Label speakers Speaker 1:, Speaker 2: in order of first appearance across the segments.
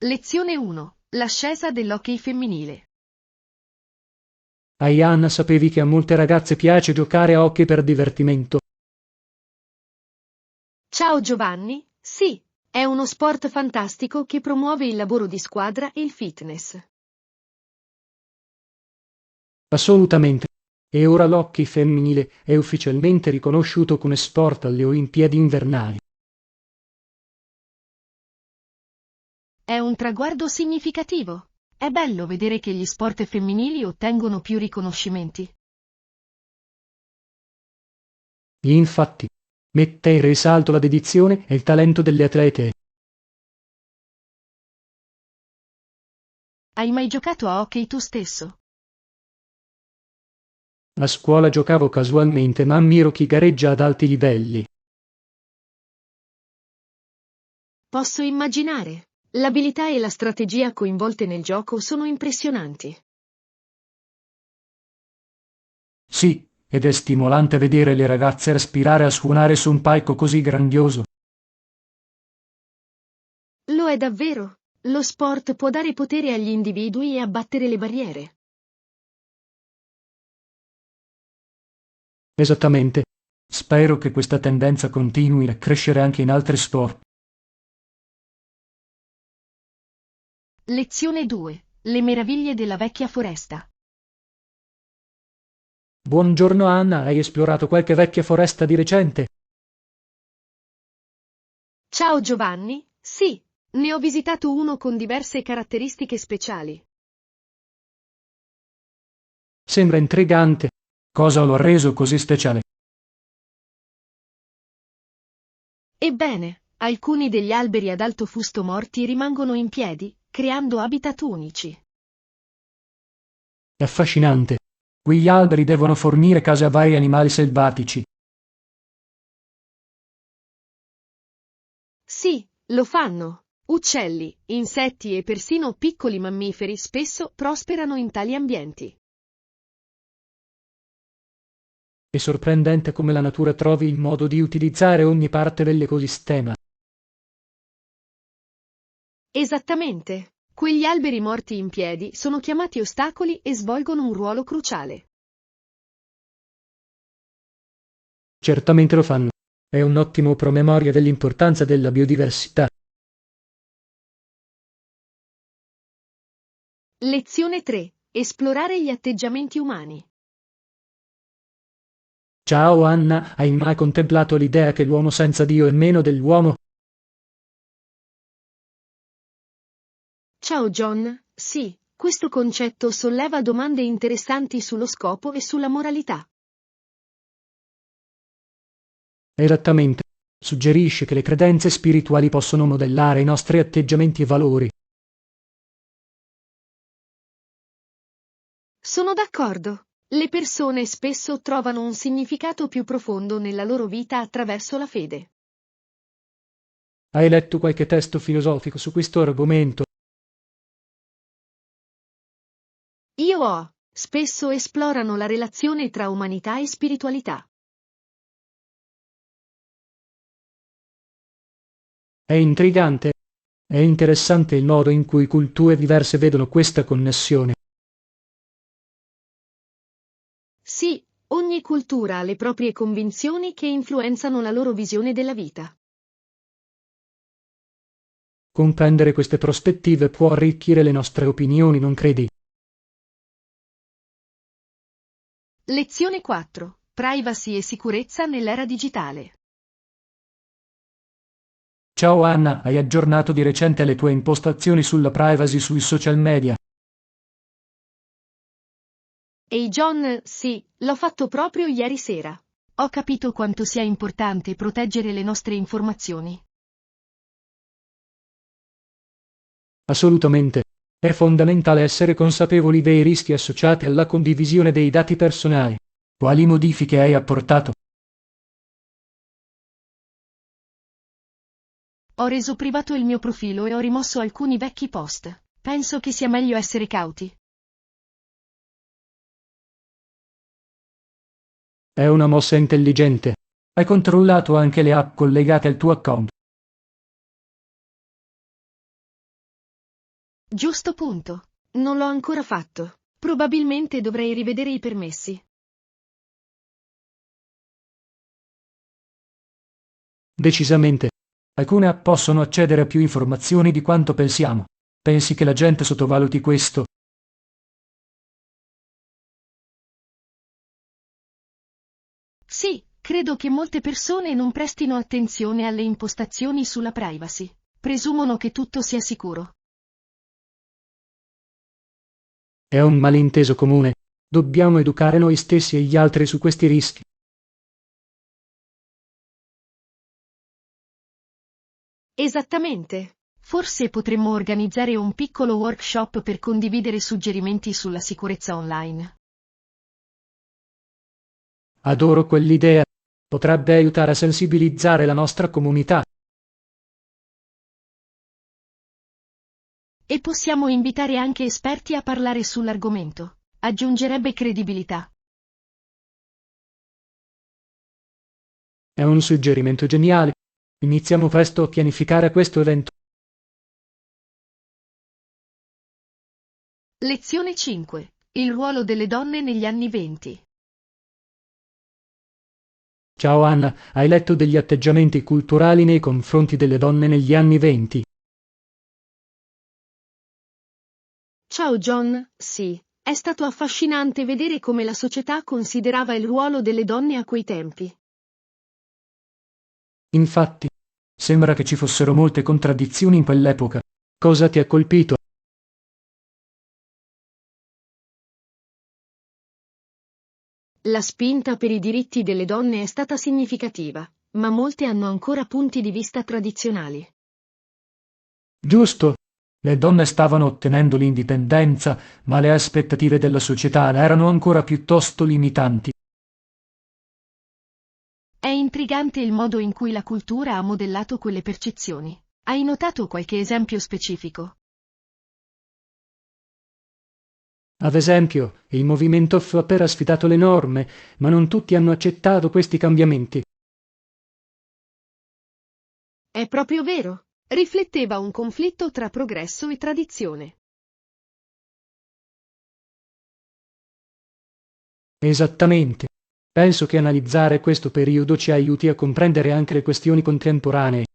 Speaker 1: Lezione 1. L'ascesa dell'hockey femminile.
Speaker 2: Anna, sapevi che a molte ragazze piace giocare a hockey per divertimento?
Speaker 1: Ciao Giovanni, sì, è uno sport fantastico che promuove il lavoro di squadra e il fitness.
Speaker 2: Assolutamente. E ora l'hockey femminile è ufficialmente riconosciuto come sport alle Olimpiadi invernali.
Speaker 1: È un traguardo significativo. È bello vedere che gli sport femminili ottengono più riconoscimenti.
Speaker 2: Infatti, mette in risalto la dedizione e il talento delle atlete.
Speaker 1: Hai mai giocato a hockey tu stesso?
Speaker 2: A scuola giocavo casualmente, ma ammiro chi gareggia ad alti livelli.
Speaker 1: Posso immaginare. L'abilità e la strategia coinvolte nel gioco sono impressionanti.
Speaker 2: Sì, ed è stimolante vedere le ragazze aspirare a suonare su un palco così grandioso.
Speaker 1: Lo è davvero. Lo sport può dare potere agli individui e abbattere le barriere.
Speaker 2: Esattamente. Spero che questa tendenza continui a crescere anche in altri sport.
Speaker 1: Lezione 2. Le meraviglie della vecchia foresta.
Speaker 2: Buongiorno Anna, hai esplorato qualche vecchia foresta di recente?
Speaker 1: Ciao Giovanni, sì, ne ho visitato uno con diverse caratteristiche speciali.
Speaker 2: Sembra intrigante. Cosa lo ha reso così speciale?
Speaker 1: Ebbene, alcuni degli alberi ad alto fusto morti rimangono in piedi, creando habitat unici.
Speaker 2: È affascinante. Quegli alberi devono fornire case a vari animali selvatici.
Speaker 1: Sì, lo fanno. Uccelli, insetti e persino piccoli mammiferi spesso prosperano in tali ambienti.
Speaker 2: È sorprendente come la natura trovi il modo di utilizzare ogni parte dell'ecosistema.
Speaker 1: Esattamente. Quegli alberi morti in piedi sono chiamati ostacoli e svolgono un ruolo cruciale.
Speaker 2: Certamente lo fanno. È un ottimo promemoria dell'importanza della biodiversità.
Speaker 1: Lezione 3. Esplorare gli atteggiamenti umani.
Speaker 2: Ciao Anna, hai mai contemplato l'idea che l'uomo senza Dio è meno dell'uomo?
Speaker 1: Ciao John, sì, questo concetto solleva domande interessanti sullo scopo e sulla moralità.
Speaker 2: Esattamente. Suggerisce che le credenze spirituali possono modellare i nostri atteggiamenti e valori.
Speaker 1: Sono d'accordo. Le persone spesso trovano un significato più profondo nella loro vita attraverso la fede.
Speaker 2: Hai letto qualche testo filosofico su questo argomento?
Speaker 1: Io ho. Spesso esplorano la relazione tra umanità e spiritualità.
Speaker 2: È intrigante. È interessante il modo in cui culture diverse vedono questa connessione.
Speaker 1: Sì, ogni cultura ha le proprie convinzioni che influenzano la loro visione della vita.
Speaker 2: Comprendere queste prospettive può arricchire le nostre opinioni, non credi?
Speaker 1: Lezione 4. Privacy e sicurezza nell'era digitale.
Speaker 2: Ciao Anna, hai aggiornato di recente le tue impostazioni sulla privacy sui social media?
Speaker 1: Ehi John, sì, l'ho fatto proprio ieri sera. Ho capito quanto sia importante proteggere le nostre informazioni.
Speaker 2: Assolutamente. È fondamentale essere consapevoli dei rischi associati alla condivisione dei dati personali. Quali modifiche hai apportato?
Speaker 1: Ho reso privato il mio profilo e ho rimosso alcuni vecchi post. Penso che sia meglio essere cauti.
Speaker 2: È una mossa intelligente. Hai controllato anche le app collegate al tuo account?
Speaker 1: Giusto punto. Non l'ho ancora fatto. Probabilmente dovrei rivedere i permessi.
Speaker 2: Decisamente. Alcune app possono accedere a più informazioni di quanto pensiamo. Pensi che la gente sottovaluti questo?
Speaker 1: Sì, credo che molte persone non prestino attenzione alle impostazioni sulla privacy. Presumono che tutto sia sicuro.
Speaker 2: È un malinteso comune. Dobbiamo educare noi stessi e gli altri su questi rischi.
Speaker 1: Esattamente. Forse potremmo organizzare un piccolo workshop per condividere suggerimenti sulla sicurezza online.
Speaker 2: Adoro quell'idea. Potrebbe aiutare a sensibilizzare la nostra comunità.
Speaker 1: E possiamo invitare anche esperti a parlare sull'argomento. Aggiungerebbe credibilità.
Speaker 2: È un suggerimento geniale. Iniziamo presto a pianificare questo evento.
Speaker 1: Lezione 5. Il ruolo delle donne negli anni '20.
Speaker 2: Ciao Anna, hai letto degli atteggiamenti culturali nei confronti delle donne negli anni '20?
Speaker 1: Ciao John, sì. È stato affascinante vedere come la società considerava il ruolo delle donne a quei tempi.
Speaker 2: Infatti, sembra che ci fossero molte contraddizioni in quell'epoca. Cosa ti ha colpito?
Speaker 1: La spinta per i diritti delle donne è stata significativa, ma molte hanno ancora punti di vista tradizionali.
Speaker 2: Giusto. Le donne stavano ottenendo l'indipendenza, ma le aspettative della società erano ancora piuttosto limitanti.
Speaker 1: È intrigante il modo in cui la cultura ha modellato quelle percezioni. Hai notato qualche esempio specifico?
Speaker 2: Ad esempio, il movimento FAPER ha sfidato le norme, ma non tutti hanno accettato questi cambiamenti.
Speaker 1: È proprio vero. Rifletteva un conflitto tra progresso e tradizione.
Speaker 2: Esattamente. Penso che analizzare questo periodo ci aiuti a comprendere anche le questioni contemporanee.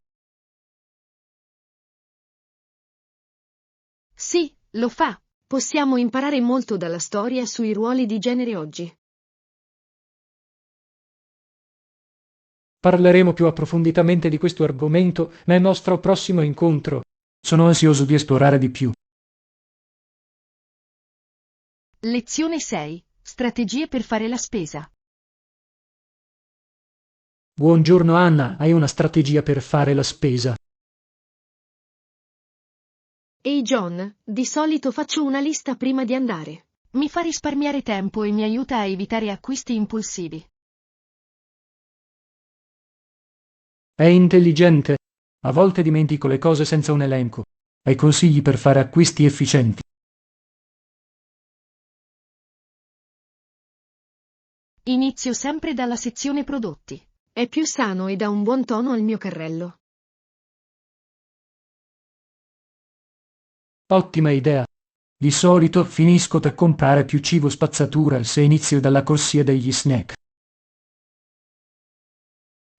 Speaker 1: Sì, lo fa. Possiamo imparare molto dalla storia sui ruoli di genere oggi.
Speaker 2: Parleremo più approfonditamente di questo argomento nel nostro prossimo incontro. Sono ansioso di esplorare di più.
Speaker 1: Lezione 6. Strategie per fare la spesa.
Speaker 2: Buongiorno Anna, hai una strategia per fare la spesa?
Speaker 1: Ehi John, di solito faccio una lista prima di andare. Mi fa risparmiare tempo e mi aiuta a evitare acquisti impulsivi.
Speaker 2: È intelligente. A volte dimentico le cose senza un elenco. Hai consigli per fare acquisti efficienti?
Speaker 1: Inizio sempre dalla sezione prodotti. È più sano e dà un buon tono al mio carrello.
Speaker 2: Ottima idea. Di solito finisco per comprare più cibo spazzatura se inizio dalla corsia degli snack.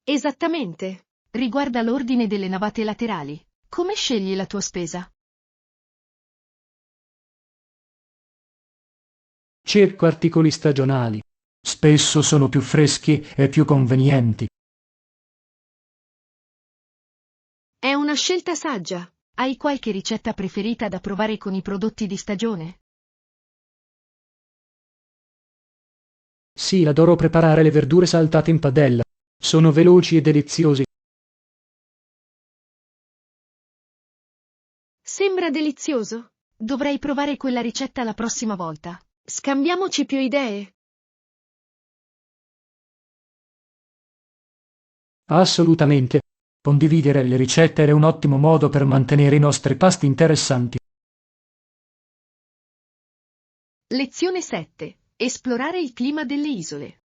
Speaker 1: Esattamente. Riguarda l'ordine delle navate laterali. Come scegli la tua spesa?
Speaker 2: Cerco articoli stagionali. Spesso sono più freschi e più convenienti.
Speaker 1: È una scelta saggia. Hai qualche ricetta preferita da provare con i prodotti di stagione?
Speaker 2: Sì, adoro preparare le verdure saltate in padella. Sono veloci e deliziosi.
Speaker 1: Sembra delizioso. Dovrei provare quella ricetta la prossima volta. Scambiamoci più idee.
Speaker 2: Assolutamente. Condividere le ricette è un ottimo modo per mantenere i nostri pasti interessanti.
Speaker 1: Lezione 7. Esplorare il clima delle isole.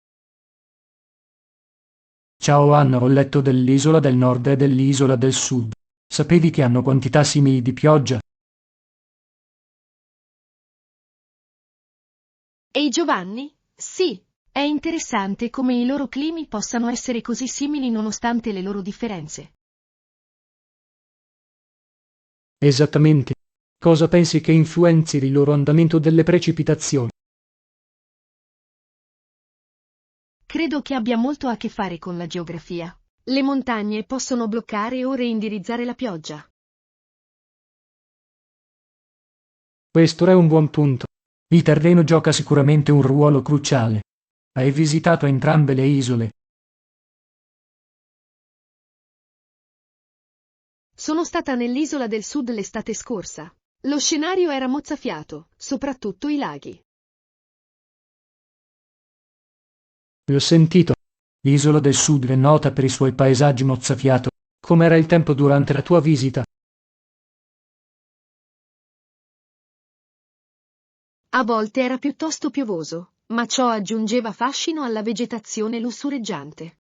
Speaker 2: Ciao Anna, ho letto dell'isola del nord e dell'isola del sud. Sapevi che hanno quantità simili di pioggia?
Speaker 1: E i Giovanni? Sì. È interessante come i loro climi possano essere così simili nonostante le loro differenze.
Speaker 2: Esattamente. Cosa pensi che influenzi il loro andamento delle precipitazioni?
Speaker 1: Credo che abbia molto a che fare con la geografia. Le montagne possono bloccare o reindirizzare la pioggia.
Speaker 2: Questo è un buon punto. Il terreno gioca sicuramente un ruolo cruciale. Hai visitato entrambe le isole.
Speaker 1: Sono stata nell'isola del sud l'estate scorsa. Lo scenario era mozzafiato, soprattutto i laghi.
Speaker 2: L'ho sentito. L'isola del sud è nota per i suoi paesaggi mozzafiato. Com'era il tempo durante la tua visita?
Speaker 1: A volte era piuttosto piovoso, ma ciò aggiungeva fascino alla vegetazione lussureggiante.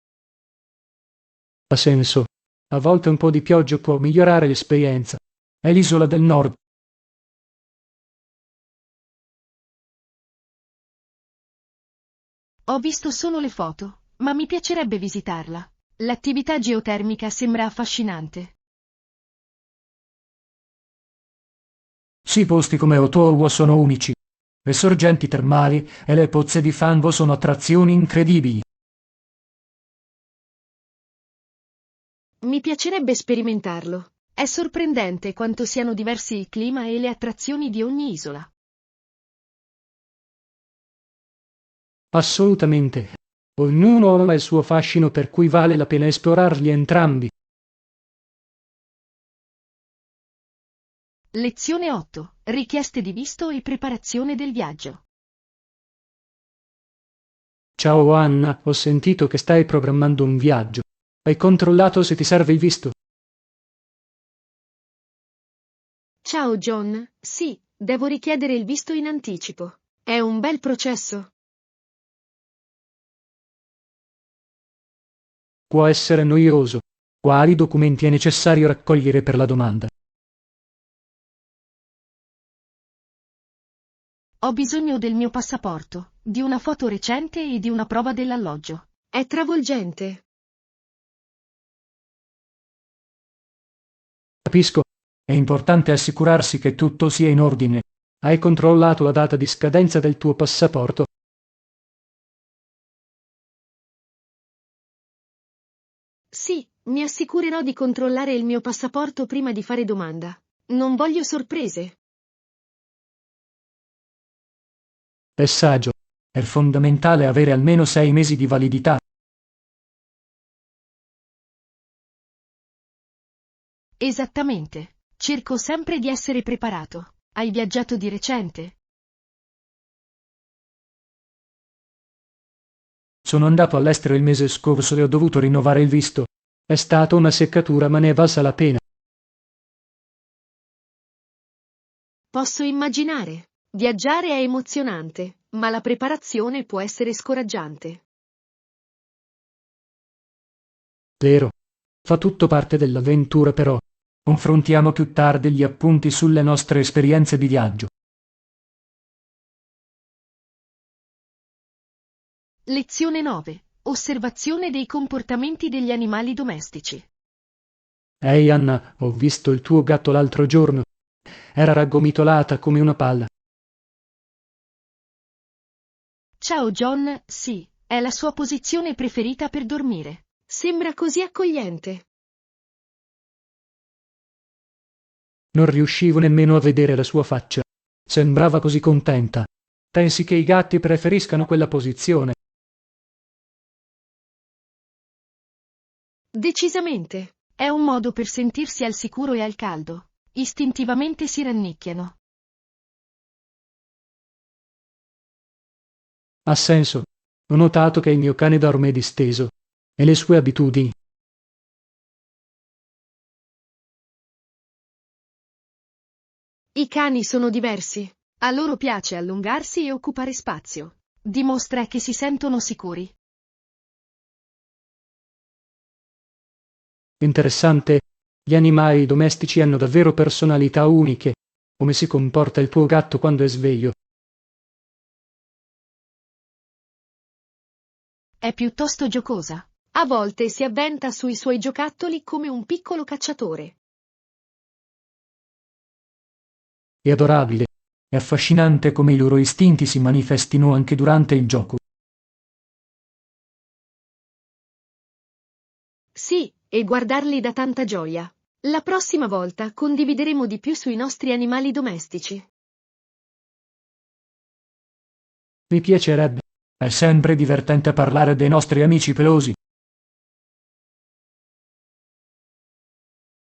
Speaker 2: Ha senso. A volte un po' di pioggia può migliorare l'esperienza. È l'isola del nord.
Speaker 1: Ho visto solo le foto, ma mi piacerebbe visitarla. L'attività geotermica sembra affascinante.
Speaker 2: Sì, posti come Otowa sono unici. Le sorgenti termali e le pozze di fango sono attrazioni incredibili.
Speaker 1: Mi piacerebbe sperimentarlo. È sorprendente quanto siano diversi il clima e le attrazioni di ogni isola.
Speaker 2: Assolutamente. Ognuno ha il suo fascino per cui vale la pena esplorarli entrambi.
Speaker 1: Lezione 8. Richieste di visto e preparazione del viaggio.
Speaker 2: Ciao Anna, ho sentito che stai programmando un viaggio. Hai controllato se ti serve il visto?
Speaker 1: Ciao John, sì, devo richiedere il visto in anticipo. È un bel processo.
Speaker 2: Può essere noioso. Quali documenti è necessario raccogliere per la domanda?
Speaker 1: Ho bisogno del mio passaporto, di una foto recente e di una prova dell'alloggio. È travolgente.
Speaker 2: Capisco. È importante assicurarsi che tutto sia in ordine. Hai controllato la data di scadenza del tuo passaporto?
Speaker 1: Sì, mi assicurerò di controllare il mio passaporto prima di fare domanda. Non voglio sorprese.
Speaker 2: È saggio. È fondamentale avere almeno 6 mesi di validità.
Speaker 1: Esattamente. Cerco sempre di essere preparato. Hai viaggiato di recente?
Speaker 2: Sono andato all'estero il mese scorso e ho dovuto rinnovare il visto. È stata una seccatura, ma ne è valsa la pena.
Speaker 1: Posso immaginare. Viaggiare è emozionante, ma la preparazione può essere scoraggiante.
Speaker 2: Vero. Fa tutto parte dell'avventura, però. Confrontiamo più tardi gli appunti sulle nostre esperienze di viaggio.
Speaker 1: Lezione 9. Osservazione dei comportamenti degli animali domestici.
Speaker 2: Ehi Anna, ho visto il tuo gatto l'altro giorno. Era raggomitolata come una palla.
Speaker 1: Ciao John, sì, è la sua posizione preferita per dormire. Sembra così accogliente.
Speaker 2: Non riuscivo nemmeno a vedere la sua faccia. Sembrava così contenta. Pensi che i gatti preferiscano quella posizione?
Speaker 1: Decisamente. È un modo per sentirsi al sicuro e al caldo. Istintivamente si rannicchiano.
Speaker 2: Ha senso. Ho notato che il mio cane dorme disteso. E le sue abitudini?
Speaker 1: I cani sono diversi. A loro piace allungarsi e occupare spazio. Dimostra che si sentono sicuri.
Speaker 2: Interessante. Gli animali domestici hanno davvero personalità uniche. Come si comporta il tuo gatto quando è sveglio?
Speaker 1: È piuttosto giocosa. A volte si avventa sui suoi giocattoli come un piccolo cacciatore.
Speaker 2: È adorabile. È affascinante come i loro istinti si manifestino anche durante il gioco.
Speaker 1: Sì, e guardarli dà tanta gioia. La prossima volta condivideremo di più sui nostri animali domestici.
Speaker 2: Mi piacerebbe. È sempre divertente parlare dei nostri amici pelosi.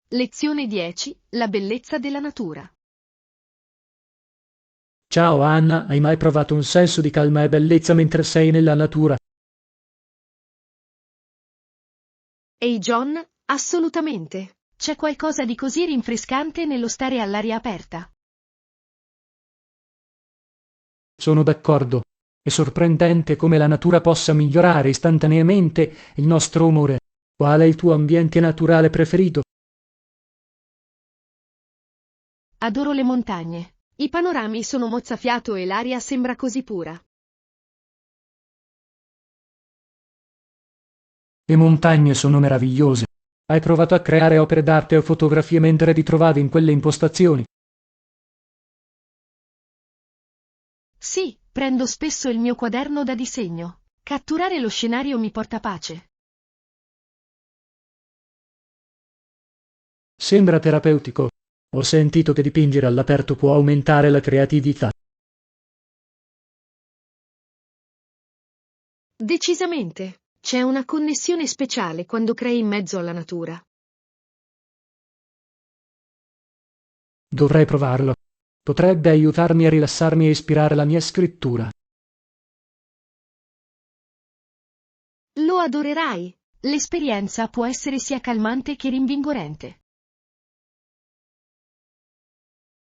Speaker 1: Lezione 10. La bellezza della natura.
Speaker 2: Ciao Anna, hai mai provato un senso di calma e bellezza mentre sei nella natura?
Speaker 1: Ehi John, assolutamente. C'è qualcosa di così rinfrescante nello stare all'aria aperta.
Speaker 2: Sono d'accordo. È sorprendente come la natura possa migliorare istantaneamente il nostro umore. Qual è il tuo ambiente naturale preferito?
Speaker 1: Adoro le montagne. I panorami sono mozzafiato e l'aria sembra così pura.
Speaker 2: Le montagne sono meravigliose. Hai provato a creare opere d'arte o fotografie mentre ti trovavi in quelle impostazioni?
Speaker 1: Sì, prendo spesso il mio quaderno da disegno. Catturare lo scenario mi porta pace.
Speaker 2: Sembra terapeutico. Ho sentito che dipingere all'aperto può aumentare la creatività.
Speaker 1: Decisamente. C'è una connessione speciale quando crei in mezzo alla natura.
Speaker 2: Dovrei provarlo. Potrebbe aiutarmi a rilassarmi e ispirare la mia scrittura.
Speaker 1: Lo adorerai. L'esperienza può essere sia calmante che rinvigorente.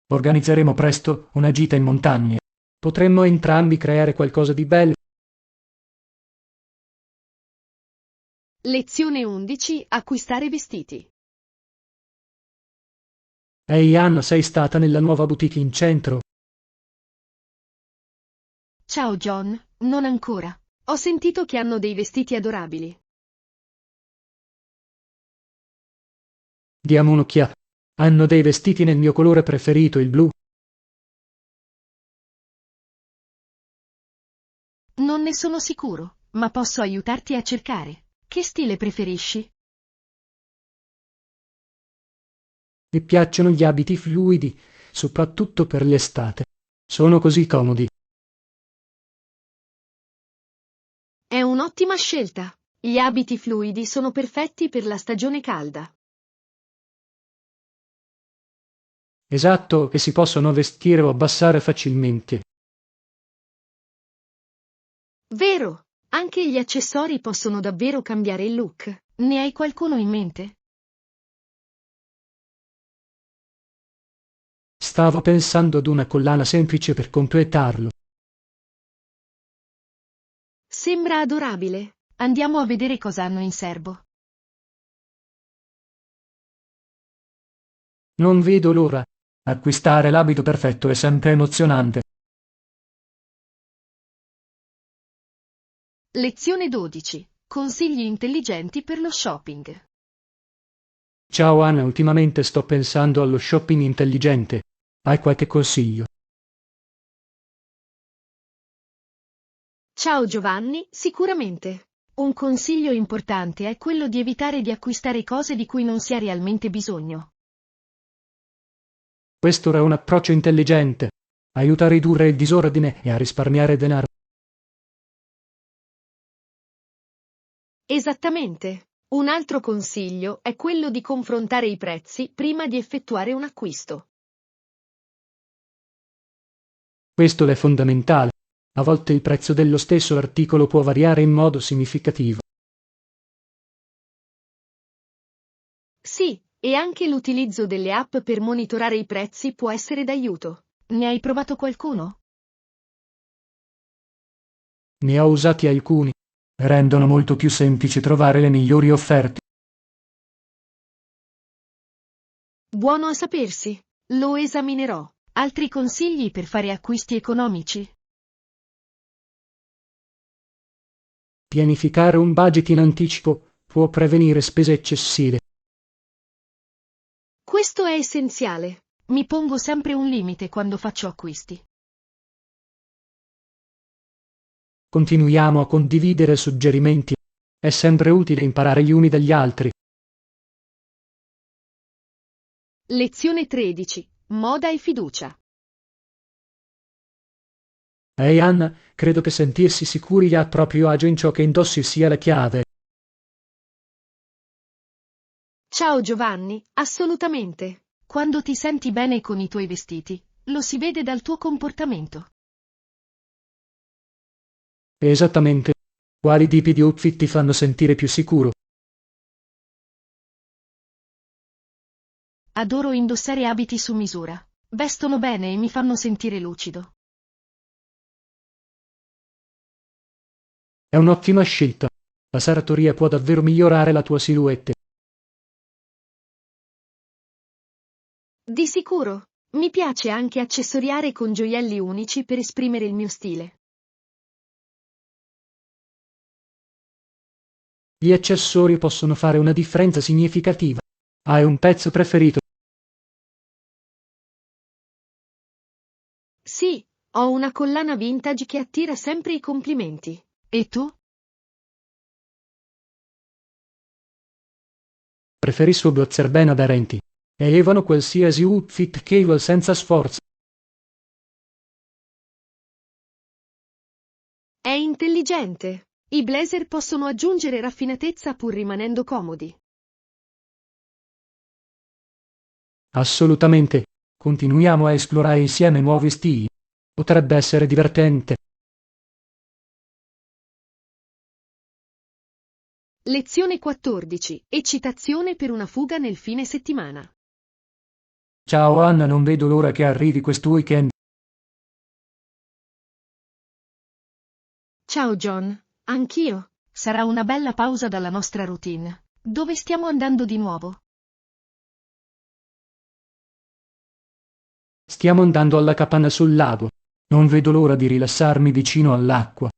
Speaker 2: Organizzeremo presto una gita in montagne. Potremmo entrambi creare qualcosa di bello.
Speaker 1: Lezione 11. Acquistare vestiti.
Speaker 2: Ehi Anna, sei stata nella nuova boutique in centro?
Speaker 1: Ciao John, non ancora. Ho sentito che hanno dei vestiti adorabili.
Speaker 2: Diamo un'occhiata. Hanno dei vestiti nel mio colore preferito, il blu.
Speaker 1: Non ne sono sicuro, ma posso aiutarti a cercare. Che stile preferisci?
Speaker 2: Mi piacciono gli abiti fluidi, soprattutto per l'estate. Sono così comodi.
Speaker 1: È un'ottima scelta. Gli abiti fluidi sono perfetti per la stagione calda.
Speaker 2: Esatto, che si possono vestire o abbassare facilmente.
Speaker 1: Vero, anche gli accessori possono davvero cambiare il look. Ne hai qualcuno in mente?
Speaker 2: Stavo pensando ad una collana semplice per completarlo.
Speaker 1: Sembra adorabile. Andiamo a vedere cosa hanno in serbo.
Speaker 2: Non vedo l'ora. Acquistare l'abito perfetto è sempre emozionante.
Speaker 1: Lezione 12. Consigli intelligenti per lo shopping.
Speaker 2: Ciao Anna, ultimamente sto pensando allo shopping intelligente. Hai qualche consiglio?
Speaker 1: Ciao Giovanni, sicuramente. Un consiglio importante è quello di evitare di acquistare cose di cui non si ha realmente bisogno.
Speaker 2: Questo è un approccio intelligente. Aiuta a ridurre il disordine e a risparmiare denaro.
Speaker 1: Esattamente. Un altro consiglio è quello di confrontare i prezzi prima di effettuare un acquisto.
Speaker 2: Questo è fondamentale. A volte il prezzo dello stesso articolo può variare in modo significativo.
Speaker 1: Sì, e anche l'utilizzo delle app per monitorare i prezzi può essere d'aiuto. Ne hai provato qualcuno?
Speaker 2: Ne ho usati alcuni. Rendono molto più semplice trovare le migliori offerte.
Speaker 1: Buono a sapersi. Lo esaminerò. Altri consigli per fare acquisti economici?
Speaker 2: Pianificare un budget in anticipo può prevenire spese eccessive.
Speaker 1: Questo è essenziale. Mi pongo sempre un limite quando faccio acquisti.
Speaker 2: Continuiamo a condividere suggerimenti. È sempre utile imparare gli uni dagli altri.
Speaker 1: Lezione 13. Moda e fiducia.
Speaker 2: Ehi Anna, credo che sentirsi sicuri a proprio agio in ciò che indossi sia la chiave.
Speaker 1: Ciao Giovanni, assolutamente. Quando ti senti bene con i tuoi vestiti, lo si vede dal tuo comportamento.
Speaker 2: Esattamente. Quali tipi di outfit ti fanno sentire più sicuro?
Speaker 1: Adoro indossare abiti su misura. Vestono bene e mi fanno sentire lucido.
Speaker 2: È un'ottima scelta. La saratoria può davvero migliorare la tua silhouette.
Speaker 1: Di sicuro. Mi piace anche accessoriare con gioielli unici per esprimere il mio stile.
Speaker 2: Gli accessori possono fare una differenza significativa. Hai un pezzo preferito?
Speaker 1: Sì, ho una collana vintage che attira sempre i complimenti. E tu?
Speaker 2: Preferisco boxer ben aderenti. Elevano qualsiasi outfit casual senza sforzo.
Speaker 1: È intelligente. I blazer possono aggiungere raffinatezza pur rimanendo comodi.
Speaker 2: Assolutamente. Continuiamo a esplorare insieme nuovi stili. Potrebbe essere divertente.
Speaker 1: Lezione 14. Eccitazione per una fuga nel fine settimana.
Speaker 2: Ciao Anna, non vedo l'ora che arrivi questo weekend.
Speaker 1: Ciao John, anch'io. Sarà una bella pausa dalla nostra routine. Dove stiamo andando di nuovo?
Speaker 2: Stiamo andando alla capanna sul lago. Non vedo l'ora di rilassarmi vicino all'acqua.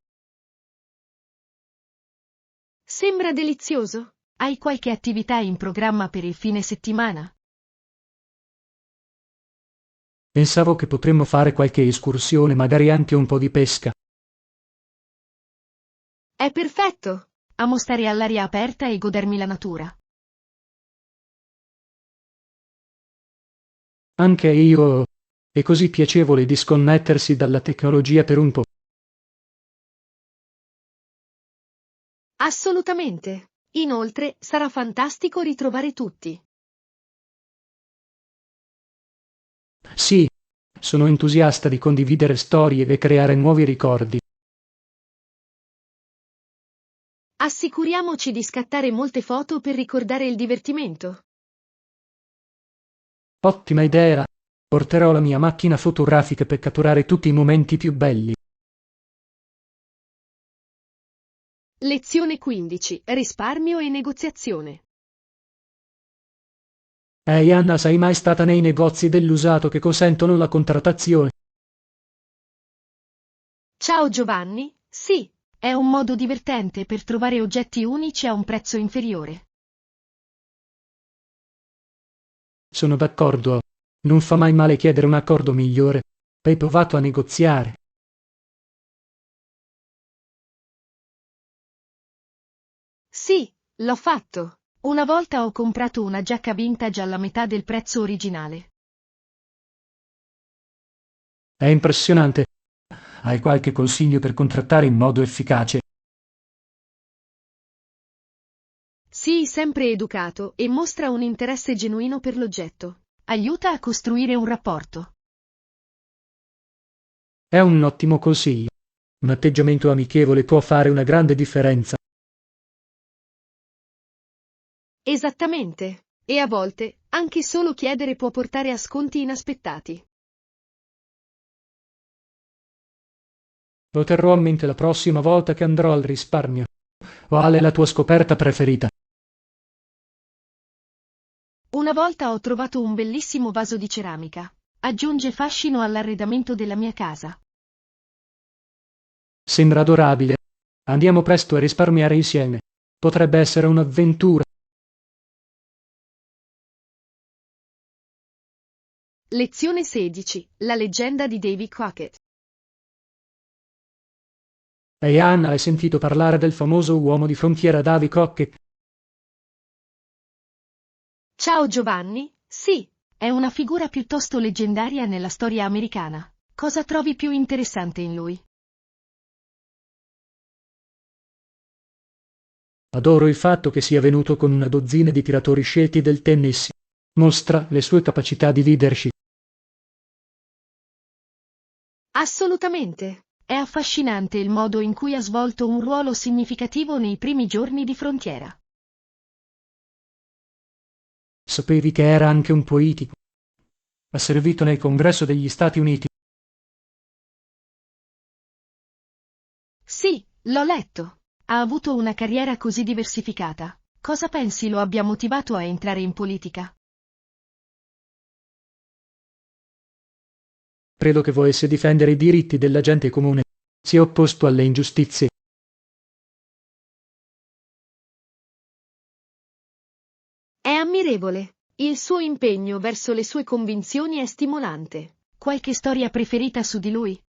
Speaker 1: Sembra delizioso. Hai qualche attività in programma per il fine settimana?
Speaker 2: Pensavo che potremmo fare qualche escursione, magari anche un po' di pesca.
Speaker 1: È perfetto. Amo stare all'aria aperta e godermi la natura.
Speaker 2: Anche io. È così piacevole disconnettersi dalla tecnologia per un po'.
Speaker 1: Assolutamente. Inoltre, sarà fantastico ritrovare tutti.
Speaker 2: Sì, sono entusiasta di condividere storie e creare nuovi ricordi.
Speaker 1: Assicuriamoci di scattare molte foto per ricordare il divertimento.
Speaker 2: Ottima idea. Porterò la mia macchina fotografica per catturare tutti i momenti più belli.
Speaker 1: Lezione 15. Risparmio e negoziazione.
Speaker 2: Ehi Anna, sei mai stata nei negozi dell'usato che consentono la contrattazione?
Speaker 1: Ciao Giovanni, sì, è un modo divertente per trovare oggetti unici a un prezzo inferiore.
Speaker 2: Sono d'accordo. Non fa mai male chiedere un accordo migliore. Hai provato a negoziare?
Speaker 1: Sì, l'ho fatto. Una volta ho comprato una giacca vintage alla metà del prezzo originale.
Speaker 2: È impressionante. Hai qualche consiglio per contrattare in modo efficace?
Speaker 1: Sii sempre educato e mostra un interesse genuino per l'oggetto. Aiuta a costruire un rapporto.
Speaker 2: È un ottimo consiglio. Un atteggiamento amichevole può fare una grande differenza.
Speaker 1: Esattamente. E a volte, anche solo chiedere può portare a sconti inaspettati.
Speaker 2: Lo terrò a mente la prossima volta che andrò al risparmio. Qual è la tua scoperta preferita?
Speaker 1: Una volta ho trovato un bellissimo vaso di ceramica. Aggiunge fascino all'arredamento della mia casa.
Speaker 2: Sembra adorabile. Andiamo presto a risparmiare insieme. Potrebbe essere un'avventura.
Speaker 1: Lezione 16. La leggenda di Davy Crockett.
Speaker 2: Ehi Anna, hai sentito parlare del famoso uomo di frontiera Davy Crockett?
Speaker 1: Ciao Giovanni, sì, è una figura piuttosto leggendaria nella storia americana. Cosa trovi più interessante in lui?
Speaker 2: Adoro il fatto che sia venuto con una dozzina di tiratori scelti del tennis. Mostra le sue capacità di leadership.
Speaker 1: Assolutamente. È affascinante il modo in cui ha svolto un ruolo significativo nei primi giorni di frontiera.
Speaker 2: Sapevi che era anche un politico? Ha servito nel Congresso degli Stati Uniti.
Speaker 1: Sì, l'ho letto. Ha avuto una carriera così diversificata. Cosa pensi lo abbia motivato a entrare in politica?
Speaker 2: Credo che volesse difendere i diritti della gente comune. Si è opposto alle ingiustizie.
Speaker 1: È ammirevole. Il suo impegno verso le sue convinzioni è stimolante. Qualche storia preferita su di lui?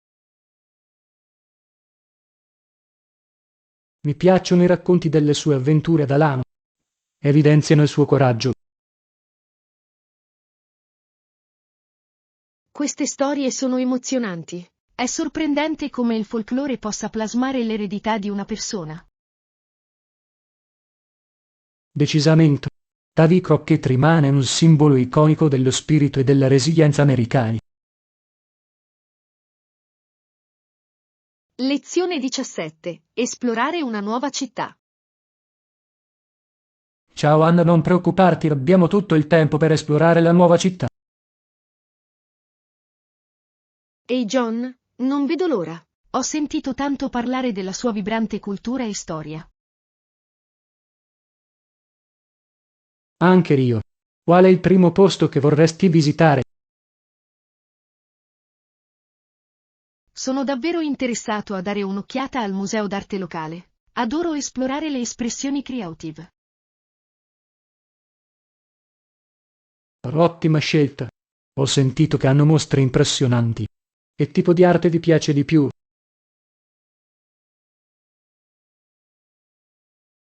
Speaker 2: Mi piacciono i racconti delle sue avventure ad Alamo. Evidenziano il suo coraggio.
Speaker 1: Queste storie sono emozionanti. È sorprendente come il folklore possa plasmare l'eredità di una persona.
Speaker 2: Decisamente. Davy Crockett rimane un simbolo iconico dello spirito e della resilienza americani.
Speaker 1: Lezione 17. Esplorare una nuova città.
Speaker 2: Ciao Anna, non preoccuparti, abbiamo tutto il tempo per esplorare la nuova città.
Speaker 1: Ehi John, non vedo l'ora. Ho sentito tanto parlare della sua vibrante cultura e storia.
Speaker 2: Anche io. Qual è il primo posto che vorresti visitare?
Speaker 1: Sono davvero interessato a dare un'occhiata al museo d'arte locale. Adoro esplorare le espressioni creative.
Speaker 2: Ottima scelta. Ho sentito che hanno mostre impressionanti. Che tipo di arte ti piace di più?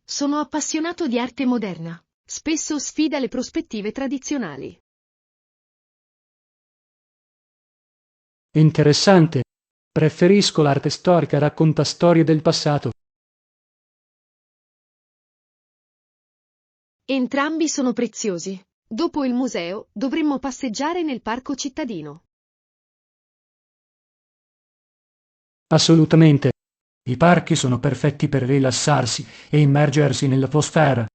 Speaker 1: Sono appassionato di arte moderna. Spesso sfida le prospettive tradizionali.
Speaker 2: Interessante. Preferisco l'arte storica, racconta storie del passato.
Speaker 1: Entrambi sono preziosi. Dopo il museo, dovremmo passeggiare nel parco cittadino.
Speaker 2: Assolutamente. I parchi sono perfetti per rilassarsi e immergersi nell'atmosfera.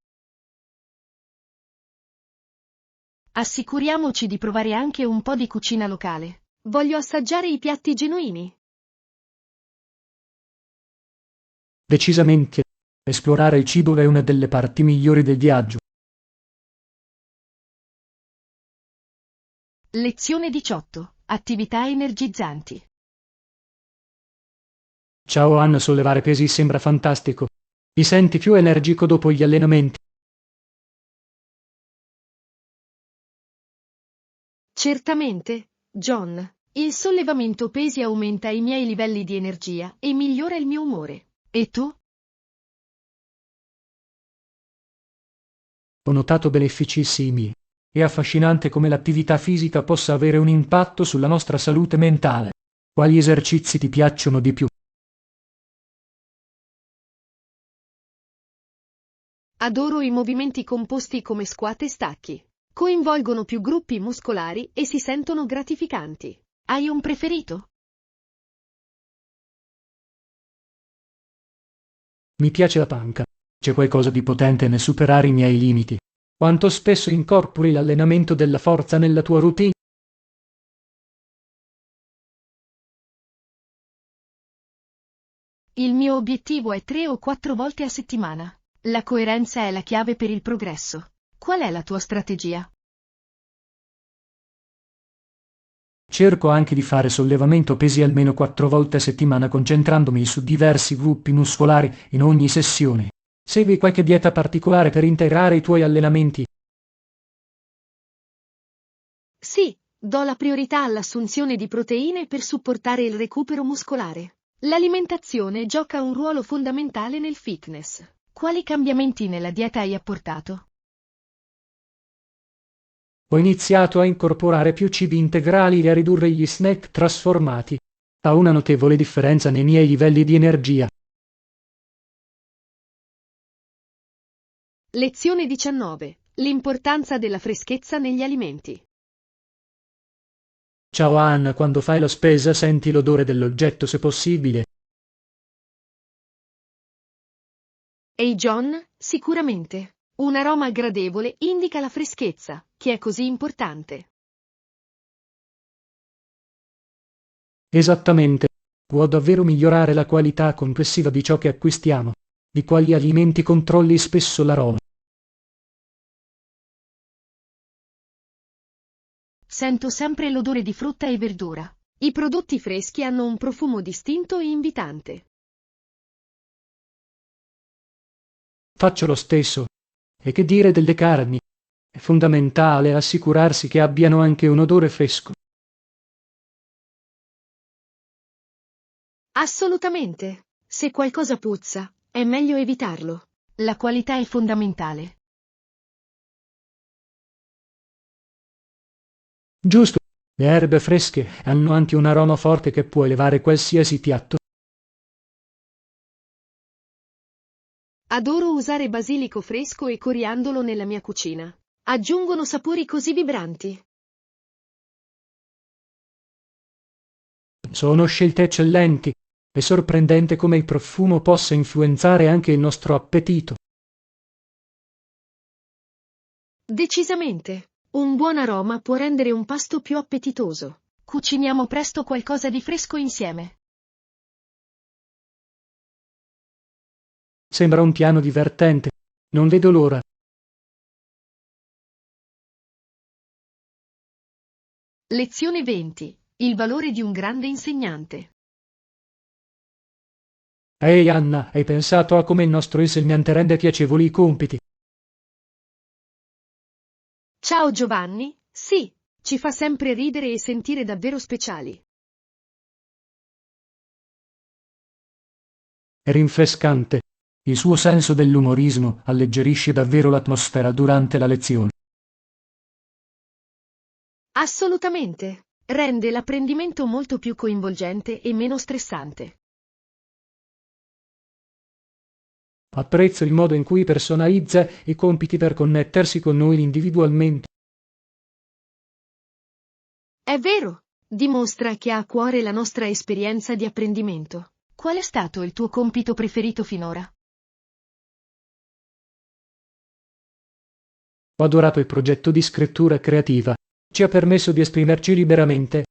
Speaker 1: Assicuriamoci di provare anche un po' di cucina locale. Voglio assaggiare i piatti genuini.
Speaker 2: Decisamente. Esplorare il cibo è una delle parti migliori del viaggio.
Speaker 1: Lezione 18. Attività energizzanti.
Speaker 2: Ciao Anna, sollevare pesi sembra fantastico. Ti senti più energico dopo gli allenamenti?
Speaker 1: Certamente, John. Il sollevamento pesi aumenta i miei livelli di energia e migliora il mio umore. E tu?
Speaker 2: Ho notato benefici simili. È affascinante come l'attività fisica possa avere un impatto sulla nostra salute mentale. Quali esercizi ti piacciono di più?
Speaker 1: Adoro i movimenti composti come squat e stacchi. Coinvolgono più gruppi muscolari e si sentono gratificanti. Hai un preferito?
Speaker 2: Mi piace la panca. C'è qualcosa di potente nel superare i miei limiti. Quanto spesso incorpori l'allenamento della forza nella tua routine?
Speaker 1: Il mio obiettivo è 3 o 4 volte a settimana. La coerenza è la chiave per il progresso. Qual è la tua strategia?
Speaker 2: Cerco anche di fare sollevamento pesi almeno 4 volte a settimana, concentrandomi su diversi gruppi muscolari in ogni sessione. Segui qualche dieta particolare per integrare i tuoi allenamenti?
Speaker 1: Sì, do la priorità all'assunzione di proteine per supportare il recupero muscolare. L'alimentazione gioca un ruolo fondamentale nel fitness. Quali cambiamenti nella dieta hai apportato?
Speaker 2: Ho iniziato a incorporare più cibi integrali e a ridurre gli snack trasformati. Ha una notevole differenza nei miei livelli di energia.
Speaker 1: Lezione 19. L'importanza della freschezza negli alimenti.
Speaker 2: Ciao Anna, quando fai la spesa senti l'odore dell'oggetto se possibile.
Speaker 1: Ehi John, sicuramente. Un aroma gradevole indica la freschezza, che è così importante.
Speaker 2: Esattamente. Può davvero migliorare la qualità complessiva di ciò che acquistiamo. Di quali alimenti controlli spesso l'aroma?
Speaker 1: Sento sempre l'odore di frutta e verdura. I prodotti freschi hanno un profumo distinto e invitante.
Speaker 2: Faccio lo stesso. E che dire delle carni? È fondamentale assicurarsi che abbiano anche un odore fresco.
Speaker 1: Assolutamente. Se qualcosa puzza, è meglio evitarlo. La qualità è fondamentale.
Speaker 2: Giusto. Le erbe fresche hanno anche un aroma forte che può elevare qualsiasi piatto.
Speaker 1: Adoro usare basilico fresco e coriandolo nella mia cucina. Aggiungono sapori così vibranti.
Speaker 2: Sono scelte eccellenti. È sorprendente come il profumo possa influenzare anche il nostro appetito.
Speaker 1: Decisamente. Un buon aroma può rendere un pasto più appetitoso. Cuciniamo presto qualcosa di fresco insieme.
Speaker 2: Sembra un piano divertente. Non vedo l'ora.
Speaker 1: Lezione 20. Il valore di un grande insegnante.
Speaker 2: Ehi Anna, hai pensato a come il nostro insegnante rende piacevoli i compiti?
Speaker 1: Ciao Giovanni, sì, ci fa sempre ridere e sentire davvero speciali.
Speaker 2: È rinfrescante. Il suo senso dell'umorismo alleggerisce davvero l'atmosfera durante la lezione.
Speaker 1: Assolutamente. Rende l'apprendimento molto più coinvolgente e meno stressante.
Speaker 2: Apprezzo il modo in cui personalizza i compiti per connettersi con noi individualmente.
Speaker 1: È vero, dimostra che ha a cuore la nostra esperienza di apprendimento. Qual è stato il tuo compito preferito finora?
Speaker 2: Ho adorato il progetto di scrittura creativa. Ci ha permesso di esprimerci liberamente.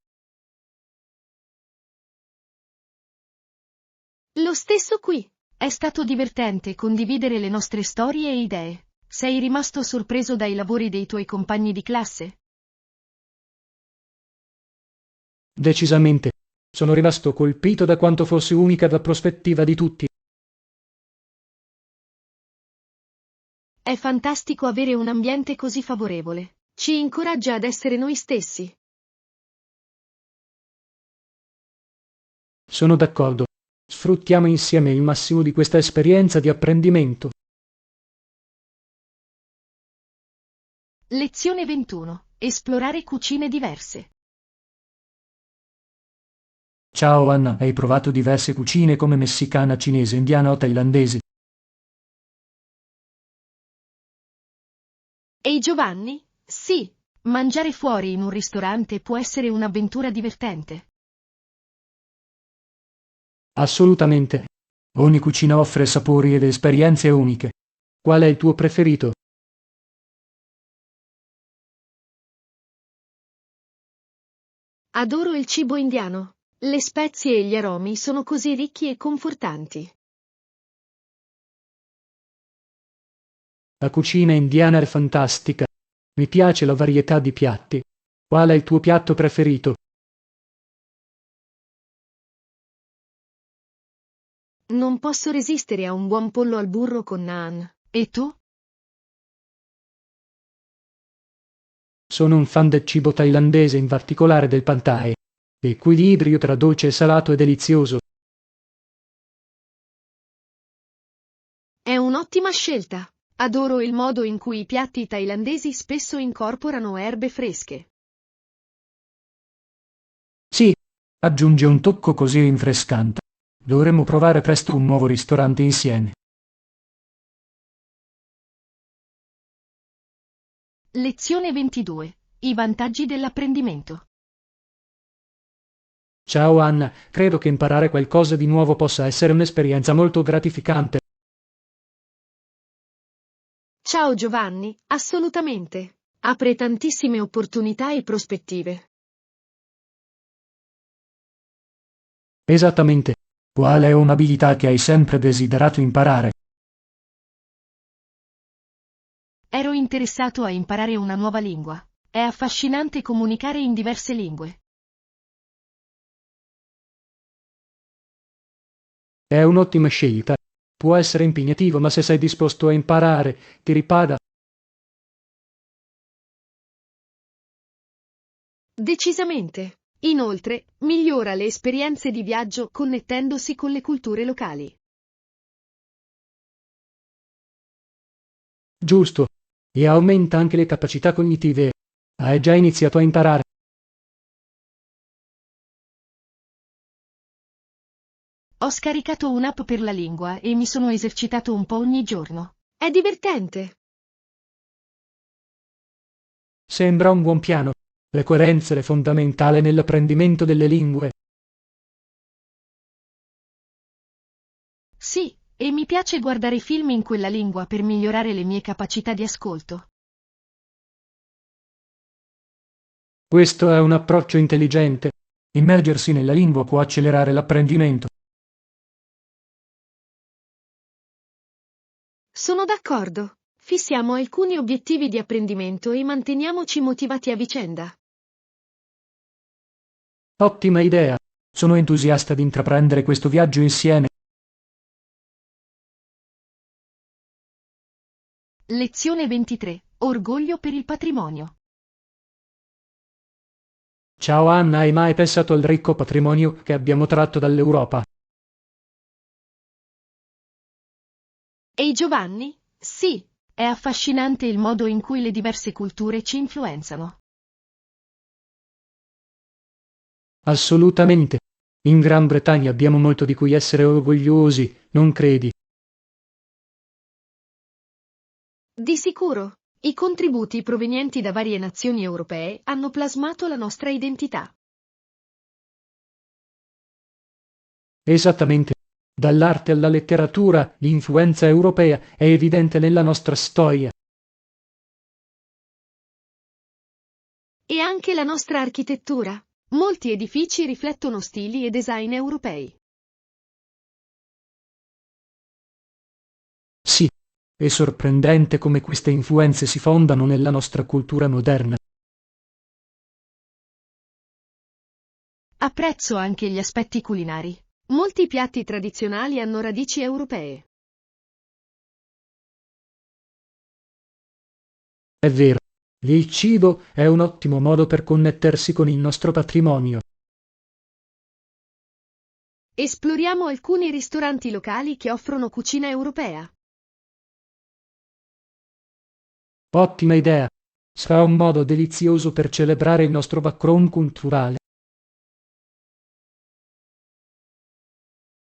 Speaker 1: Lo stesso qui. È stato divertente condividere le nostre storie e idee. Sei rimasto sorpreso dai lavori dei tuoi compagni di classe?
Speaker 2: Decisamente. Sono rimasto colpito da quanto fosse unica la prospettiva di tutti.
Speaker 1: È fantastico avere un ambiente così favorevole. Ci incoraggia ad essere noi stessi.
Speaker 2: Sono d'accordo. Sfruttiamo insieme il massimo di questa esperienza di apprendimento.
Speaker 1: Lezione 21. Esplorare cucine diverse.
Speaker 2: Ciao Anna, hai provato diverse cucine come messicana, cinese, indiana o thailandese?
Speaker 1: Ehi Giovanni? Sì, mangiare fuori in un ristorante può essere un'avventura divertente.
Speaker 2: Assolutamente. Ogni cucina offre sapori ed esperienze uniche. Qual è il tuo preferito?
Speaker 1: Adoro il cibo indiano. Le spezie e gli aromi sono così ricchi e confortanti.
Speaker 2: La cucina indiana è fantastica. Mi piace la varietà di piatti. Qual è il tuo piatto preferito?
Speaker 1: Non posso resistere a un buon pollo al burro con naan. E tu?
Speaker 2: Sono un fan del cibo thailandese, in particolare del pad thai. L'equilibrio tra dolce e salato è delizioso.
Speaker 1: È un'ottima scelta. Adoro il modo in cui i piatti thailandesi spesso incorporano erbe fresche.
Speaker 2: Sì, aggiunge un tocco così rinfrescante. Dovremmo provare presto un nuovo ristorante insieme.
Speaker 1: Lezione 22. I vantaggi dell'apprendimento.
Speaker 2: Ciao Anna, credo che imparare qualcosa di nuovo possa essere un'esperienza molto gratificante.
Speaker 1: Ciao Giovanni, assolutamente. Apre tantissime opportunità e prospettive.
Speaker 2: Esattamente. Qual è un'abilità che hai sempre desiderato imparare?
Speaker 1: Ero interessato a imparare una nuova lingua. È affascinante comunicare in diverse lingue.
Speaker 2: È un'ottima scelta. Può essere impegnativo, ma se sei disposto a imparare, ti ripada.
Speaker 1: Decisamente. Inoltre, migliora le esperienze di viaggio connettendosi con le culture locali.
Speaker 2: Giusto. E aumenta anche le capacità cognitive. Hai già iniziato a imparare?
Speaker 1: Ho scaricato un'app per la lingua e mi sono esercitato un po' ogni giorno. È divertente.
Speaker 2: Sembra un buon piano. La coerenza è fondamentale nell'apprendimento delle lingue.
Speaker 1: Sì, e mi piace guardare film in quella lingua per migliorare le mie capacità di ascolto.
Speaker 2: Questo è un approccio intelligente. Immergersi nella lingua può accelerare l'apprendimento.
Speaker 1: Sono d'accordo. Fissiamo alcuni obiettivi di apprendimento e manteniamoci motivati a vicenda.
Speaker 2: Ottima idea. Sono entusiasta di intraprendere questo viaggio insieme.
Speaker 1: Lezione 23. Orgoglio per il patrimonio.
Speaker 2: Ciao Anna, hai mai pensato al ricco patrimonio che abbiamo tratto dall'Europa?
Speaker 1: Ehi Giovanni? Sì, è affascinante il modo in cui le diverse culture ci influenzano.
Speaker 2: Assolutamente. In Gran Bretagna abbiamo molto di cui essere orgogliosi, non credi?
Speaker 1: Di sicuro, i contributi provenienti da varie nazioni europee hanno plasmato la nostra identità.
Speaker 2: Esattamente. Dall'arte alla letteratura, l'influenza europea è evidente nella nostra storia.
Speaker 1: E anche la nostra architettura. Molti edifici riflettono stili e design europei.
Speaker 2: Sì, è sorprendente come queste influenze si fondano nella nostra cultura moderna.
Speaker 1: Apprezzo anche gli aspetti culinari. Molti piatti tradizionali hanno radici europee.
Speaker 2: È vero, il cibo è un ottimo modo per connettersi con il nostro patrimonio.
Speaker 1: Esploriamo alcuni ristoranti locali che offrono cucina europea.
Speaker 2: Ottima idea. Sarà un modo delizioso per celebrare il nostro background culturale.